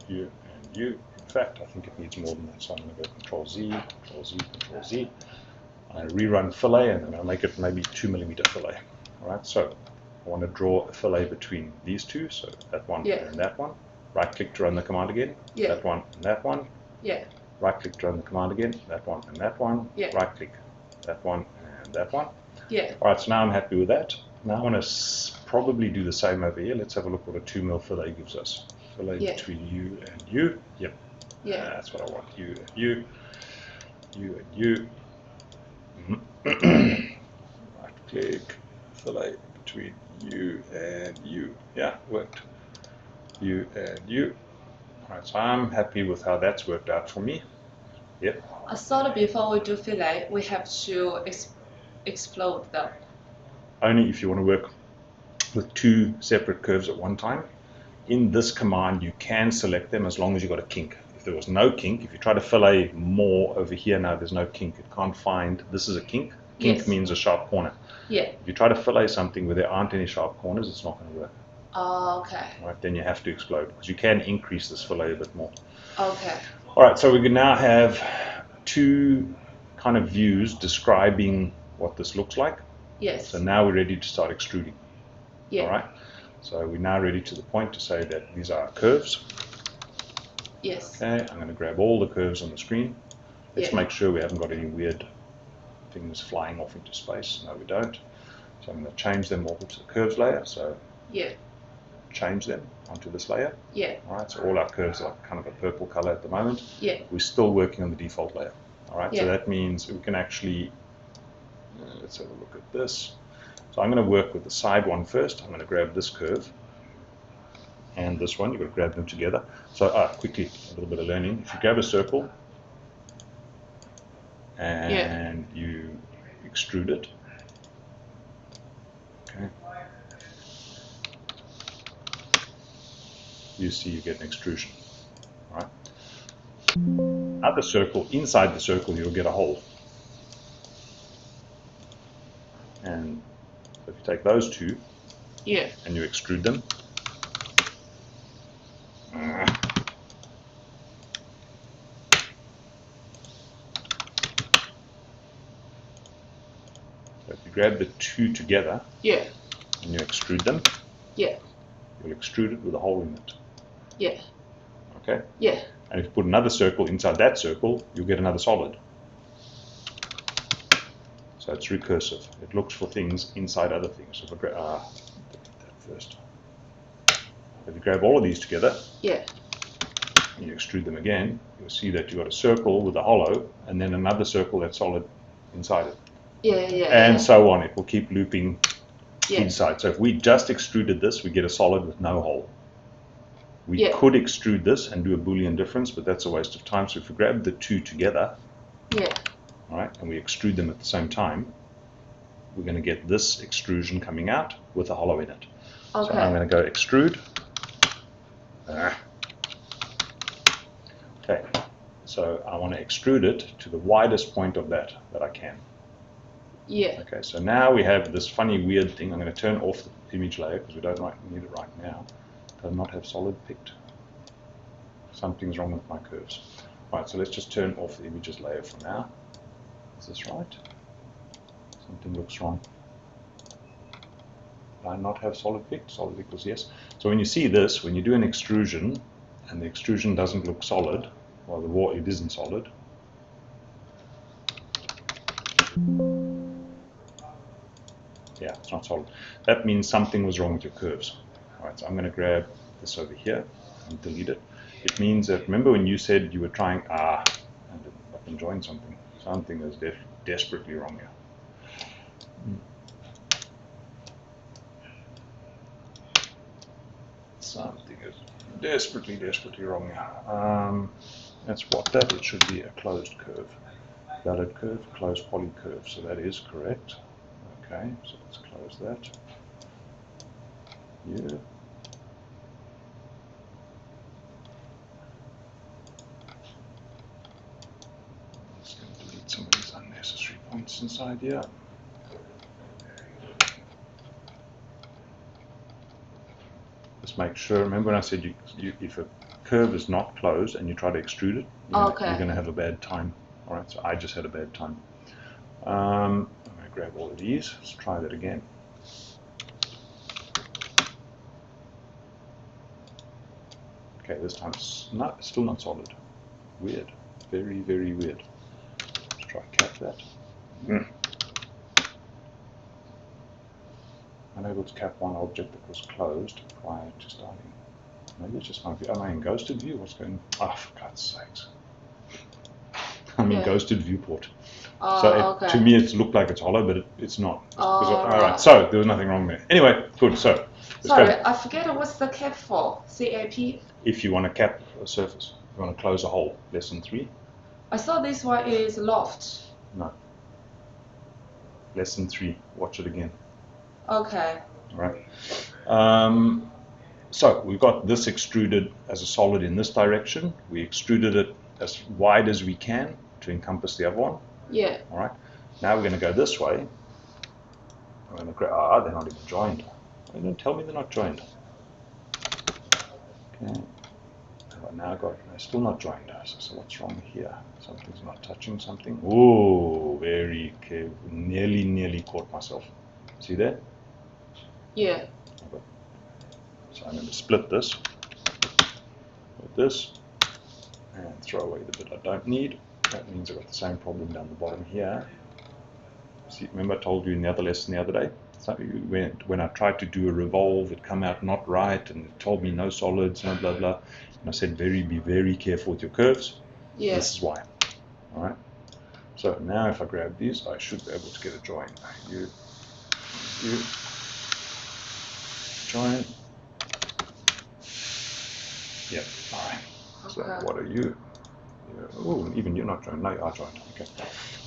You and you. fact, I think it needs more than that, so I'm going to go Control Z, Control Z, Control Z. I rerun fillet, and then I'll make it maybe 2mm fillet. All right, so I want to draw a fillet between these two, so that one and that one. Right click to run the command again. That one and that one. Right click to run the command again. That one and that one. Right click, that one and that one. All right, so now I'm happy with that. Now I want to probably do the same over here. Let's have a look what a 2mm fillet gives us. Fillet between you and you. Yep. That's what I want. You and you. You and you. Right click, fillet between you and you. Yeah, worked. You and you. Alright, so I'm happy with how that's worked out for me. Yep. I thought before we do fillet, we have to explode them. Only if you want to work with two separate curves at one time. In this command, you can select them as long as you've got a kink. If there was no kink, if you try to fillet more over here now, there's no kink. It can't find, this is a kink. Kink means a sharp corner. If you try to fillet something where there aren't any sharp corners, it's not going to work. Oh, okay. Right, then you have to explode, because you can increase this fillet a bit more. Okay. All right, so we can now have two kind of views describing what this looks like. Yes. So now we're ready to start extruding. Yeah. All right. So we're now ready to the point to say that these are our curves. Yes. Okay, I'm going to grab all the curves on the screen. Let's make sure we haven't got any weird things flying off into space. No, we don't. So I'm going to change them over to the curves layer. So change them onto this layer. All right, so all our curves are kind of a purple color at the moment. We're still working on the default layer. All right, so that means we can actually, let's have a look at this. So I'm going to work with the side one first. I'm going to grab this curve and this one. You've got to grab them together. So quickly, a little bit of learning. If you grab a circle and you extrude it, okay, you see you get an extrusion. All right. Other circle, inside the circle, you'll get a hole. And if you take those two and you extrude them, so if you grab the two together and you extrude them, you'll extrude it with a hole in it. Okay? And if you put another circle inside that circle, you'll get another solid. So it's recursive. It looks for things inside other things. So if I grab that first. If you grab all of these together and you extrude them again, you'll see that you've got a circle with a hollow and then another circle that's solid inside it. And so on. It will keep looping inside. So if we just extruded this, we get a solid with no hole. We could extrude this and do a Boolean difference, but that's a waste of time. So if we grab the two together, all right, and we extrude them at the same time, we're going to get this extrusion coming out with a hollow in it. So I'm going to go extrude. Okay, so I want to extrude it to the widest point of that I can. Okay, so now we have this funny weird thing. I'm going to turn off the image layer because we don't need it right now. Does not have solid picked. Something's wrong with my curves. Right, so let's just turn off the images layer for now. Is this right? Something looks wrong. Do I not have solid picked? Solid equals yes. So when you see this, when you do an extrusion and the extrusion doesn't look solid, well, it isn't solid. Yeah, it's not solid. That means something was wrong with your curves. All right, so I'm going to grab this over here and delete it. It means that, remember when you said you were trying, I've been enjoying something. Something is desperately wrong here. Something is desperately wrong here. That's what that, it should be a closed curve. Valid curve, closed poly curve, so that is correct. Okay, so let's close that. Yeah. Let's delete some of these unnecessary points inside here. Just make sure, remember when I said if a curve is not closed and you try to extrude it, you're going to have a bad time. All right, so I just had a bad time. I'm going to grab all of these. Let's try that again. Okay, this time it's still not solid. Weird. Very, very weird. Let's try to cap that. Unable to cap one object that was closed prior to starting. Maybe it's just my view. Am I in ghosted view? What's going on? Oh, for God's sakes. I'm in ghosted viewport. So to me it looked like it's hollow, but it's not. Alright, so there was nothing wrong there. Anyway, good. So sorry, I forget what's the cap for. CAP? If you want to cap a surface, you want to close a hole. Lesson 3. I thought this one is loft. No. Lesson 3. Watch it again. Okay. Alright. So we've got this extruded as a solid in this direction. We extruded it as wide as we can to encompass the other one. Yeah. All right. Now we're going to go this way. I'm going to grab. They're not even joined. They don't tell me they're not joined. Okay. Now they're still not joined. So what's wrong here? Something's not touching something. Oh, very careful. Nearly caught myself. See there? Yeah. So I'm going to split this with this and throw away the bit I don't need. That means I've got the same problem down the bottom here. See, remember I told you in the other lesson the other day? So when I tried to do a revolve, it came out not right and it told me no solids, no blah blah. And I said be very careful with your curves. Yeah. This is why. Alright. So now if I grab these, I should be able to get a join. You join. Yep, alright. So what are you? Oh, even you're not joined. No, you are joined. Okay.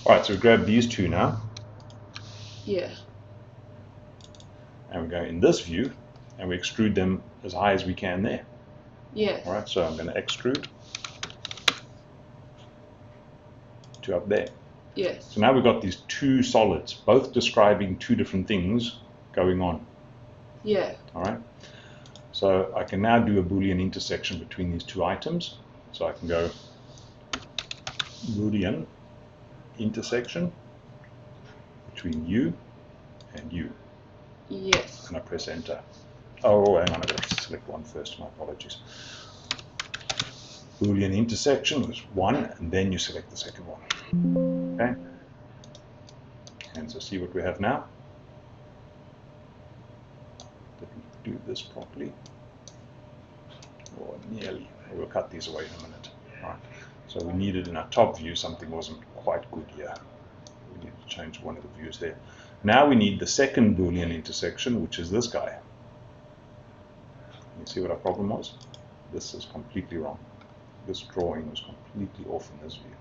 Alright, so we grab these two now. Yeah. And we go in this view and we extrude them as high as we can there. Yeah. Alright, so I'm going to extrude to up there. Yes. So now we've got these two solids, both describing two different things going on. Yeah. Alright. So I can now do a Boolean intersection between these two items. So I can go Boolean intersection between you and you. Yes. And I press enter. Oh, hang on, I've got to select one first, my apologies. Boolean intersection was one, and then you select the second one. Okay? And so see what we have now. Did we do this properly? Or nearly. We'll cut these away in a minute. Right. So we needed in our top view something wasn't quite good here. We need to change one of the views there. Now we need the second Boolean intersection, which is this guy. You see what our problem was? This is completely wrong. This drawing was completely off in this view.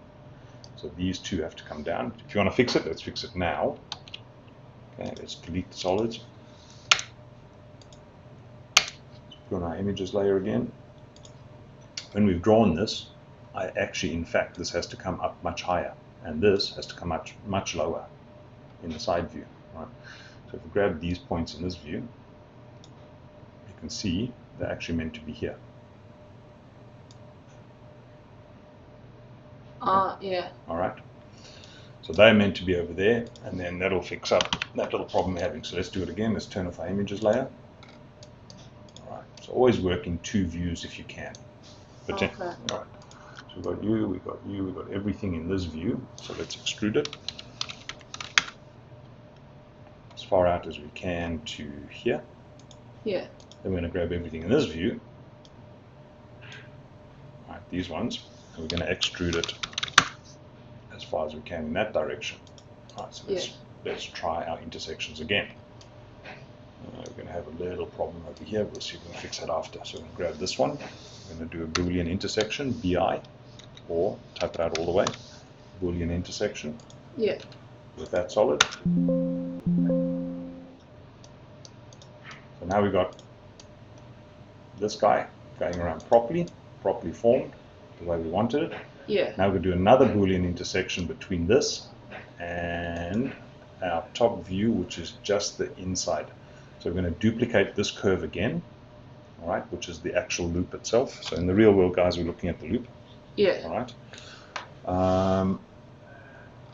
So these two have to come down. If you want to fix it, let's fix it now. Okay, let's delete the solids. Let's put on our images layer again. When we've drawn this, in fact, this has to come up much higher, and this has to come much lower in the side view. Right? So if we grab these points in this view, you can see they're actually meant to be here. Yeah. All right. So they're meant to be over there, and then that'll fix up that little problem we're having. So let's do it again. Let's turn off our images layer. All right. So always work in two views if you can. But Okay. all right. So we've got you, we've got everything in this view. So let's extrude it as far out as we can to here. Yeah. Then we're going to grab everything in this view. All right, these ones. And we're going to extrude it as far as we can in that direction. All right, so let's try our intersections again. We're going to have a little problem over here. We'll see if we can fix it after. So we're going to grab this one. We're going to do a Boolean intersection, BI, or type it out all the way. Boolean intersection. Yeah. With that solid. So now we've got this guy going around properly formed, the way we wanted it. Yeah. Now we're going to do another Boolean intersection between this and our top view, which is just the inside. So we're going to duplicate this curve again. all right, which is the actual loop itself. So in the real world, guys, we're looking at the loop. Yeah. All right.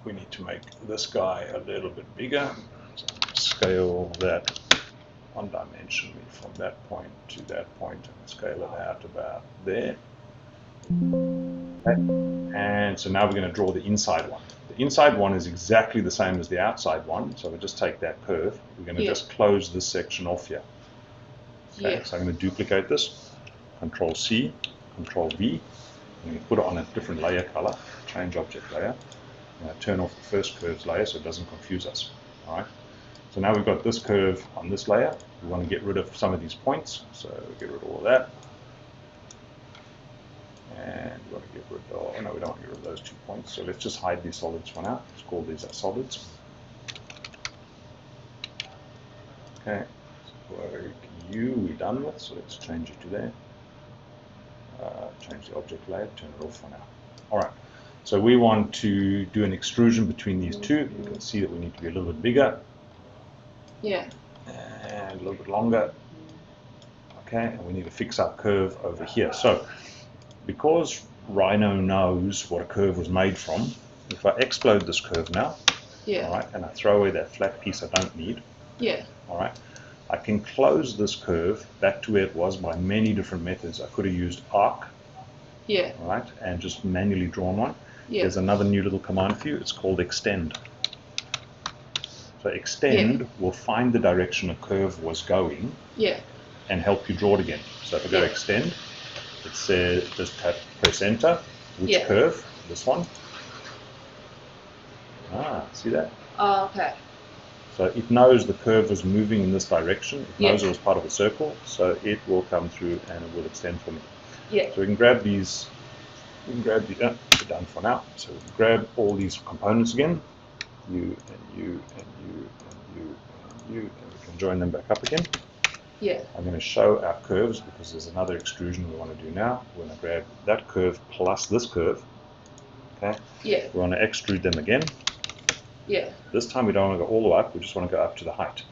We need to make this guy a little bit bigger. So scale that one-dimensionally from that point to that point and scale it out about there. Okay. And so now we're going to draw the inside one. The inside one is exactly the same as the outside one. So we just take that curve. We're going to just close this section off here. Okay. So I'm going to duplicate this. Control C, Control V. I'm going to put it on a different layer color. Change object layer. I'm going to turn off the first curves layer so it doesn't confuse us. All right. So now we've got this curve on this layer. We want to get rid of some of these points. So get rid of all of that. And we want to get rid of, oh no, we don't want to get rid of those 2 points. So let's just hide these solids for now. Let's call these our solids. Okay, so work U we're done with, so let's change it to there. Change the object layer, turn it off for now. All right, so we want to do an extrusion between these two. You can see that we need to be a little bit bigger. Yeah. And a little bit longer. Okay, and we need to fix our curve over here. So because Rhino knows what a curve was made from, if I explode this curve now, all right, and I throw away that flat piece I don't need, all right, I can close this curve back to where it was by many different methods. I could have used arc, all right, and just manually drawn one. There's another new little command for you. It's called extend. So extend will find the direction a curve was going and help you draw it again. So if I go extend, it says just press enter. Which curve? This one. Ah, see that? Oh, okay. So it knows the curve was moving in this direction. It knows it was part of a circle, so it will come through and it will extend for me. So we can grab these. We can grab the. We're done for now. So we can grab all these components again. You and you and you and you and you, and we can join them back up again. I'm going to show our curves because there's another extrusion we want to do now. We're going to grab that curve plus this curve. Okay. We want to extrude them again. This time we don't want to go all the way up. We just want to go up to the height.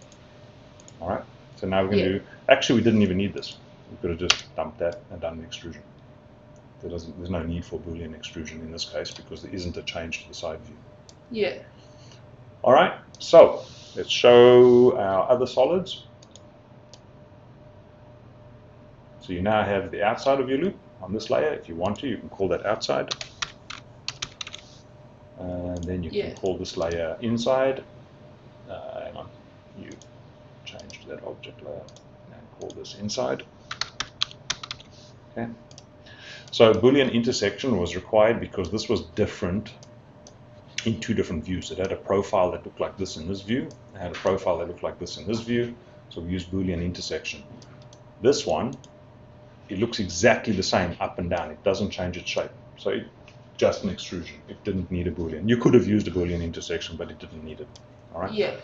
All right. So now we're going to do. Actually, we didn't even need this. We could have just dumped that and done the extrusion. There's no need for Boolean extrusion in this case because there isn't a change to the side view. All right. So let's show our other solids. So you now have the outside of your loop on this layer. If you want to, you can call that outside. And then you can call this layer inside. Hang on, you change to that object layer and call this inside. Okay. So Boolean intersection was required because this was different in 2 different views. It had a profile that looked like this in this view. It had a profile that looked like this in this view. So we used Boolean intersection. This one, it looks exactly the same up and down. It doesn't change its shape. So it's just an extrusion. It didn't need a Boolean. You could have used a Boolean intersection, but it didn't need it. All right.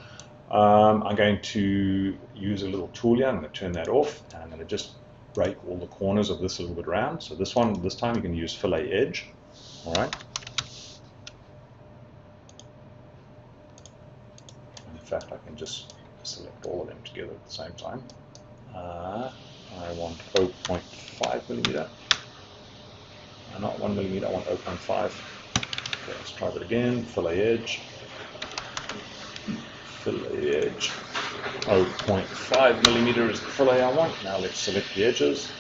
I'm going to use a little tool here. I'm going to turn that off, and I'm going to just break all the corners of this a little bit round. So this time you can use fillet edge. All right. And in fact, I can just select all of them together at the same time. I want 0.5 millimeter. Not 1 millimeter, I want 0.5. Okay, let's try that again. Fillet edge. Fillet edge. 0.5 millimeter is the fillet I want. Now let's select the edges.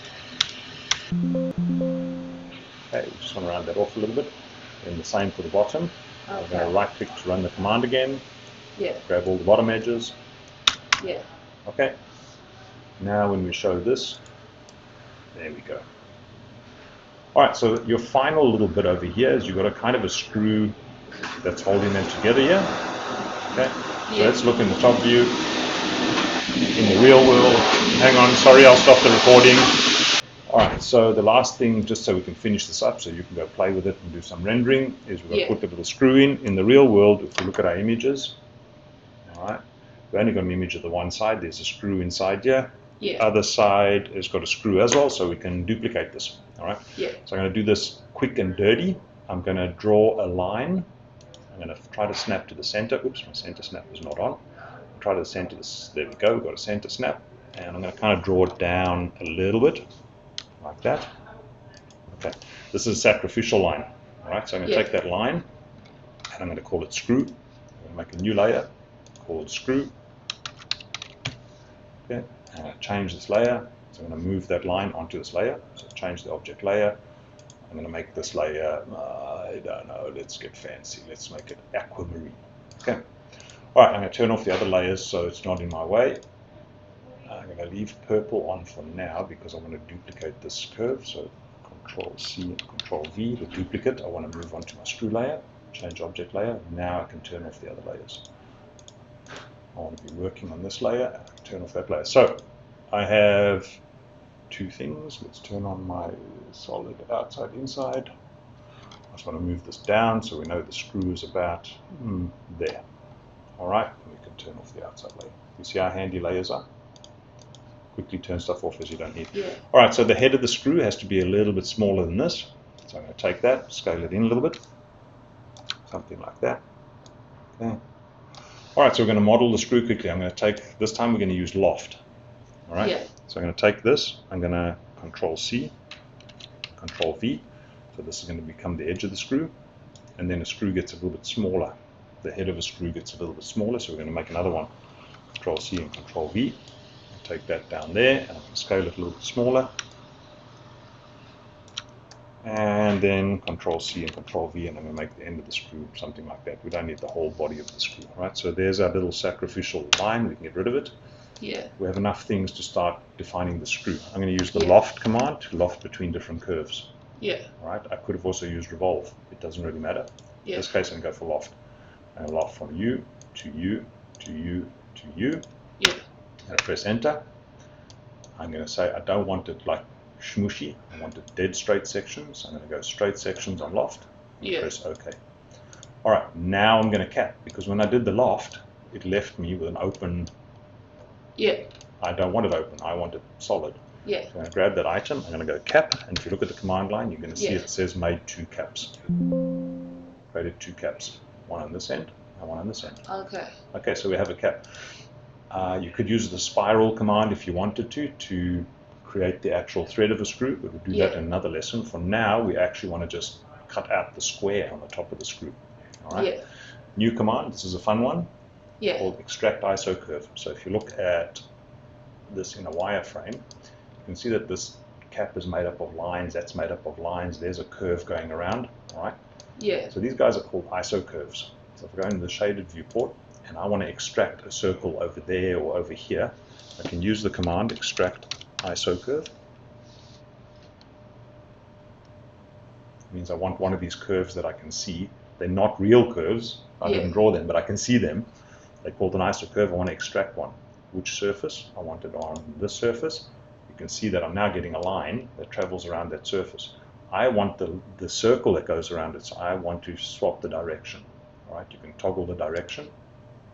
Okay, we just want to round that off a little bit. And the same for the bottom. I'm going to right click to run the command again. Grab all the bottom edges. Okay. Now when we show this, there we go. All right, so your final little bit over here is you've got a kind of a screw that's holding them together here. Okay, so let's look in the top view. In the real world, hang on, sorry, I'll stop the recording. All right, so the last thing, just so we can finish this up, so you can go play with it and do some rendering, is we're going to put the little screw in. In the real world, if we look at our images, all right, we've only got an image of the one side. There's a screw inside here. The other side has got a screw as well, so we can duplicate this. All right. So I'm going to do this quick and dirty. I'm going to draw a line. I'm going to try to snap to the center. Oops, my center snap is not on. Try to center this. There we go. We've got a center snap. and I'm going to kind of draw it down a little bit, like that. Okay, this is a sacrificial line. All right, so I'm going to take that line, and I'm going to call it screw. I'm going to make a new layer called screw. Okay, and I change this layer. So I'm going to move that line onto this layer. So change the object layer. I'm going to make this layer, I don't know, let's get fancy. Let's make it aquamarine. Okay. All right, I'm going to turn off the other layers so it's not in my way. I'm going to leave purple on for now because I want to duplicate this curve. So Control C and Control V to duplicate. I want to move on to my screw layer, change object layer. Now I can turn off the other layers. I want to be working on this layer, and I can turn off that layer. So I have two things. Let's turn on my solid outside inside. I just want to move this down so we know the screw is about there. All right, and we can turn off the outside layer. You see how handy layers are? Quickly turn stuff off as you don't need. Yeah. All right, so the head of the screw has to be a little bit smaller than this. So I'm going to take that, scale it in a little bit, something like that. Okay. All right, so we're going to model the screw quickly. I'm going to take, this time we're going to use loft. All right, yeah. So I'm going to take this, I'm going to Control C, Control V. So this is going to become the edge of the screw, and then a screw gets a little bit smaller. The head of a screw gets a little bit smaller, so we're going to make another one. Control C and Control V. Take that down there, and I'm going to scale it a little bit smaller. And then Control C and Control V, and I'm going to make the end of the screw something like that. We don't need the whole body of the screw, right? So there's our little sacrificial line. We can get rid of it. Yeah. We have enough things to start defining the screw. I'm going to use the loft command to loft between different curves. Yeah. All right. I could have also used revolve. It doesn't really matter. Yeah. In this case, I'm going to go for loft. I'm going to loft from U to U to U to U. Yeah. And I press enter. I'm going to say I don't want it like smooshy. I want it dead straight sections. I'm going to go straight sections on loft. And press OK. All right, now I'm going to cap, because when I did the loft, it left me with an open. Yeah. I don't want it open. I want it solid. Yeah. So I'm going to grab that item. I'm going to go cap, and if you look at the command line, you're going to see it says made 2 caps. Created 2 caps. One on this end and one on this end. Okay. Okay, so we have a cap. You could use the spiral command if you wanted to create the actual thread of a screw, but we'll do that in another lesson. For now, we actually want to just cut out the square on the top of the screw. All right. Yeah. New command, this is a fun one, Yeah. called extract ISO curve. So if you look at this in a wireframe, you can see that this cap is made up of lines, that's made up of lines, there's a curve going around, all right? Yeah. So these guys are called ISO curves. So if I go into the shaded viewport, and I want to extract a circle over there or over here, I can use the command extract ISO curve. It means I want one of these curves that I can see. They're not real curves. I didn't draw them, but I can see them. They're called an ISO curve. I want to extract one. Which surface? I want it on this surface. You can see that I'm now getting a line that travels around that surface. I want the circle that goes around it, so I want to swap the direction. All right, you can toggle the direction.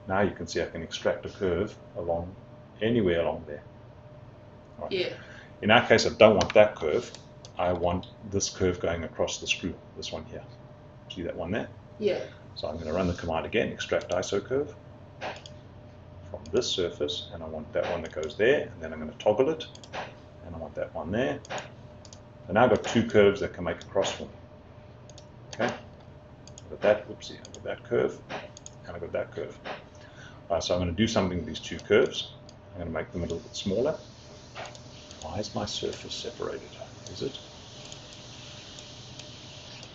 Now you can see I can extract a curve along anywhere along there. Right. Yeah. In our case, I don't want that curve. I want this curve going across the screw, this one here. See that one there? Yeah. So I'm going to run the command again, extract ISO curve from this surface, and I want that one that goes there, and then I'm going to toggle it, and I want that one there. So now I've got 2 curves that can make a cross for me. Okay? I've got that, whoopsie, I've got that curve, and I've got that curve. So I'm going to do something with these 2 curves. I'm going to make them a little bit smaller. Why is my surface separated? Is it?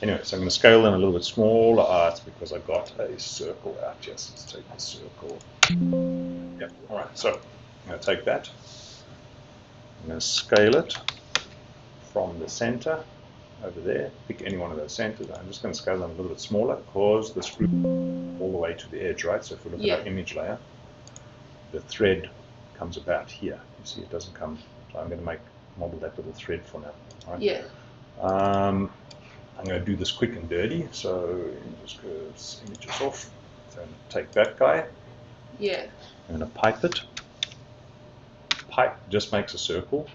Anyway, so I'm going to scale them a little bit smaller. It's because I've got a circle out. Yes, let's take the circle. Yep. All right, so I'm going to take that. I'm going to scale it from the center over there. Pick any one of those centers. I'm just going to scale them a little bit smaller because the screw all the way to the edge, right? So if we look at our image layer, the thread comes about here. You see, it doesn't come. So I'm going to model that with a thread for now. Right? Yeah. I'm going to do this quick and dirty. So just images off. So I'm going to take that guy. Yeah. I'm going to pipe it. Pipe just makes a circle.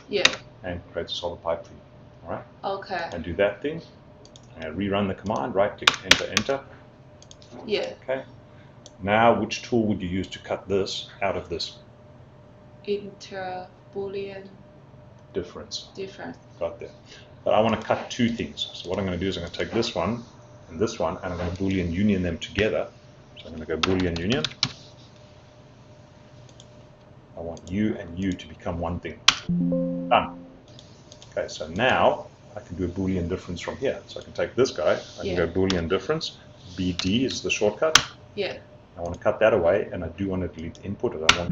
Yeah. And creates a solid pipe for you. All right. Okay. And do that thing. I'm going to rerun the command. Right click, enter, enter. Yeah. Okay. Now, which tool would you use to cut this out of this? inter Boolean difference. difference. Got there. But I want to cut two things. So what I'm going to do is I'm going to take this one, and I'm going to Boolean union them together. So I'm going to go Boolean union. I want you and you to become one thing. Done. Okay, so now I can do a Boolean difference from here. So I can take this guy, I can go Boolean difference. BD is the shortcut. Yeah. I want to cut that away, and I do want to delete the input. I don't want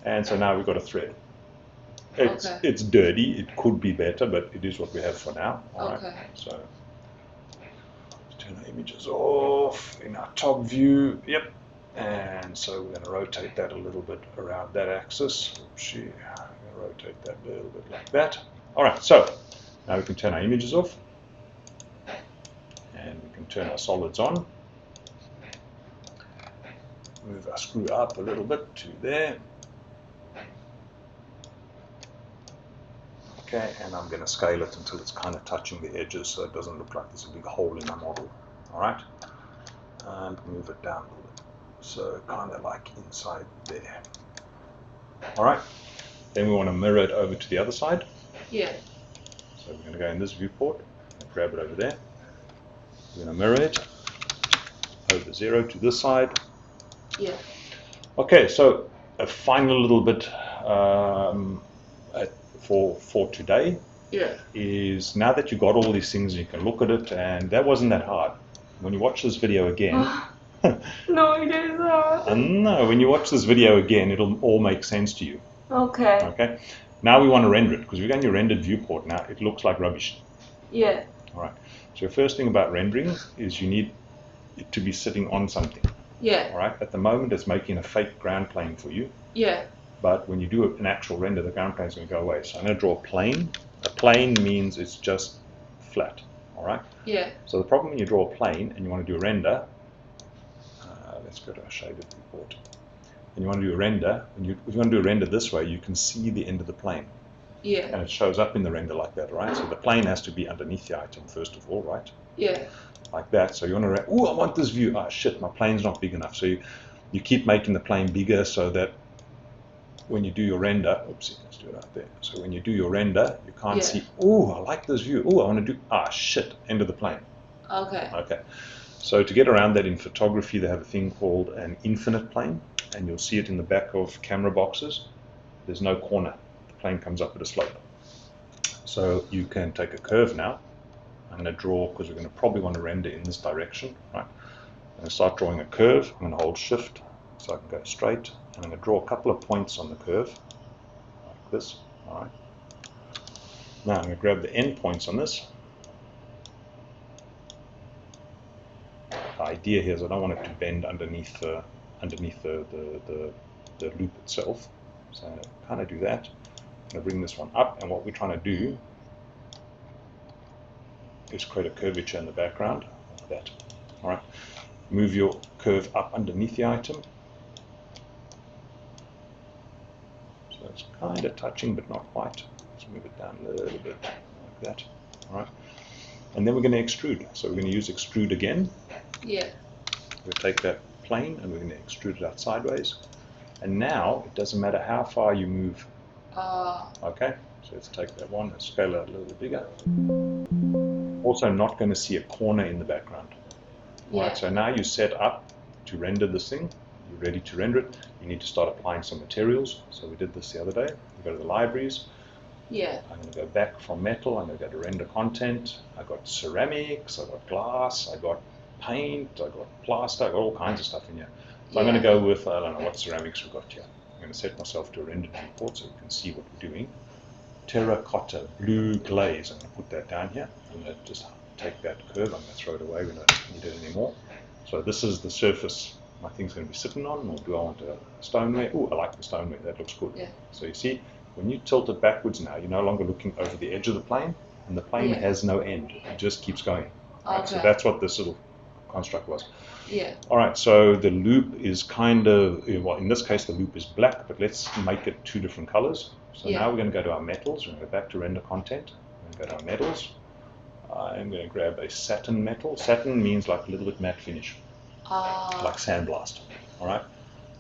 to. And so now we've got a thread. It's dirty. It could be better, but it is what we have for now. All right. So let's turn our images off in our top view. Yep. And so we're going to rotate that a little bit around that axis. Oopsie. I'm going to rotate that a little bit like that. All right. So now we can turn our images off, and we can turn our solids on. Move our screw up a little bit to there. Okay, and I'm going to scale it until it's kind of touching the edges so it doesn't look like there's a big hole in my model. All right, and move it down a little bit. So kind of like inside there. All right, then we want to mirror it over to the other side. Yeah. So we're going to go in this viewport and grab it over there. We're going to mirror it over 0 to this side. Yeah. Okay, so a final little bit for today is now that you got all these things, you can look at it, and that wasn't that hard. When you watch this video again, no, it is hard. No, when you watch this video again, it'll all make sense to you. Okay. Okay. Now we want to render it because we've got your rendered viewport. Now it looks like rubbish. Yeah. All right. So the first thing about rendering is you need it to be sitting on something. Yeah. All right. At the moment, it's making a fake ground plane for you. Yeah. But when you do an actual render, the ground plane is going to go away. So I'm going to draw a plane. A plane means it's just flat. All right. Yeah. So the problem when you draw a plane and you want to do a render, let's go to our shaded viewport. And you want to do a render, if you want to do a render this way, you can see the end of the plane. Yeah. And it shows up in the render like that, right? So the plane has to be underneath the item first of all, right? Yeah. Like that. So you want to, oh, I want this view. Ah, shit, my plane's not big enough. So you keep making the plane bigger so that when you do your render, oopsie, let's do it out there. So when you do your render, you can't see, oh, I like this view. Oh, I want to do, ah, shit, end of the plane. Okay. Okay. So to get around that in photography, they have a thing called an infinite plane, and you'll see it in the back of camera boxes. There's no corner. The plane comes up at a slope. So you can take a curve now. I'm going to draw, because we're going to probably want to render in this direction, right? I'm going to start drawing a curve. I'm going to hold shift so I can go straight. And I'm going to draw a couple of points on the curve, like this. All right. Now I'm going to grab the end points on this. The idea here is I don't want it to bend underneath the loop itself. So I'm going to kind of do that. I'm going to bring this one up, and what we're trying to do is create a curvature in the background, like that. All right. Move your curve up underneath the item. So it's kind of touching, but not quite. Let's move it down a little bit, like that. All right. And then we're going to extrude. So we're going to use extrude again. Yeah. We'll take that plane and we're going to extrude it out sideways. And now it doesn't matter how far you move. Okay. So let's take that one and scale it a little bit bigger. Also not going to see a corner in the background. Yeah. Right, so now you're set up to render this thing. You're ready to render it. You need to start applying some materials. So we did this the other day. You go to the libraries. Yeah. I'm going to go back from metal. I'm going to go to render content. I got ceramics. I got glass. I got paint. I got plaster. I got all kinds of stuff in here. So I'm going to go with, I don't know what ceramics we've got here. I'm going to set myself to a rendered viewport so you can see what we're doing. Terracotta blue glaze. I'm going to put that down here. I'm going to just take that curve. I'm going to throw it away. We don't need it anymore. So this is the surface my thing's going to be sitting on, or do I want a stoneware? Oh, I like the stoneware. That looks good. Yeah. So you see, when you tilt it backwards now, you're no longer looking over the edge of the plane, and the plane has no end. It just keeps going. Right? So that's what this little construct was. Yeah. All right, so the loop is kind of, well, in this case, the loop is black, but let's make it two different colors. So now we're going to go to our metals. We're going to go back to render content. We're going to go to our metals. I'm going to grab a satin metal. Satin means like a little bit matte finish, like sandblast. All right,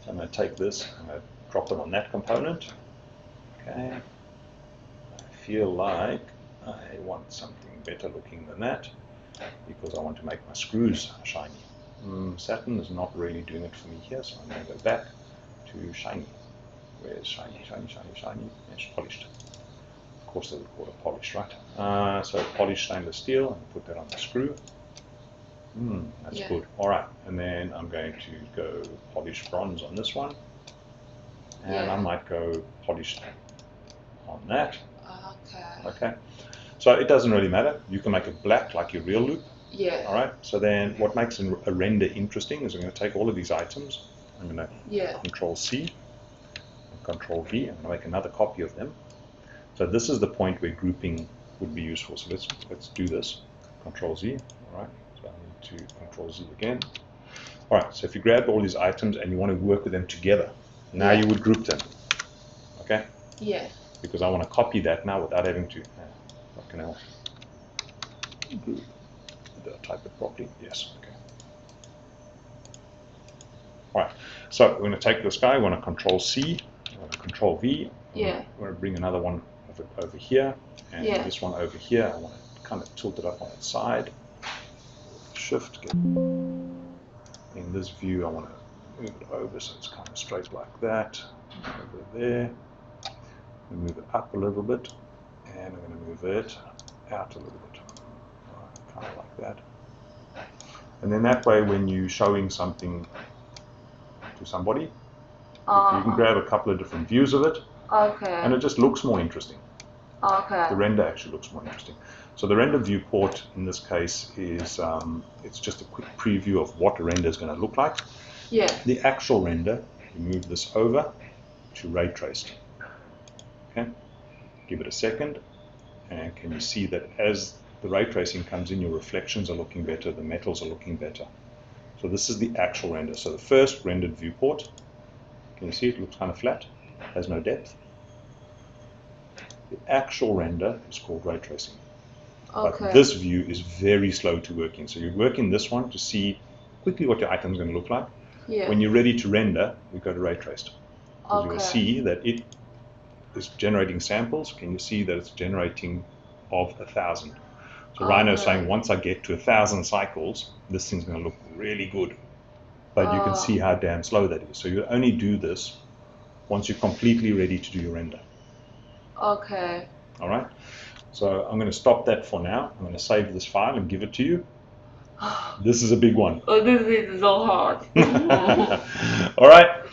so I'm going to take this, I'm going to drop it on that component. Okay. I feel like I want something better looking than that because I want to make my screws shiny. Satin is not really doing it for me here, so I'm going to go back to shiny. Where's shiny, shiny, shiny, shiny? It's polished. Of course they would call it polished, right? So polished stainless steel, and put that on the screw. That's good. Alright, and then I'm going to go polished bronze on this one. And I might go polished on that. Okay. So it doesn't really matter. You can make it black like your real loop. Yeah. Alright, so then what makes a render interesting is I'm going to take all of these items. I'm going to Control C and Control V. I'm going to make another copy of them. So this is the point where grouping would be useful. So let's do this. Control Z. Alright, so I need to Control Z again. Alright, so if you grab all these items and you want to work with them together, now you would group them. Okay? Yeah. Because I want to copy that now without having to. What can I group? Did I type it properly? Yes. Okay. Alright, so we're going to take this guy, I want to Control C, I want to Control V, I want to bring another one of it over here, and this one over here, I want to kind of tilt it up on its side. Shift, get in this view, I want to move it over so it's kind of straight like that, over there, move it up a little bit, and I'm going to move it out a little bit, kind of like that. And then that way when you're showing something to somebody, you can grab a couple of different views of it, and it just looks more interesting. The render actually looks more interesting. So the render viewport in this case is it's just a quick preview of what a render is going to look like. The actual render, you move this over to ray traced. Okay, give it a second, and can you see that as the ray tracing comes in, your reflections are looking better, the metals are looking better. So this is the actual render. So the first rendered viewport, can you see it looks kind of flat, has no depth. The actual render is called ray tracing. But this view is very slow to work in. So you work in this one to see quickly what your item is going to look like. When you're ready to render, we go to ray traced. Because you will see that it is generating samples. Can you see that it's generating of 1,000? So Rhino is saying once I get to 1,000 cycles, this thing's going to look really good. But you can see how damn slow that is. So you only do this once you're completely ready to do your render. Okay. All right. So I'm going to stop that for now. I'm going to save this file and give it to you. This is a big one. Oh, this is so hard. All right.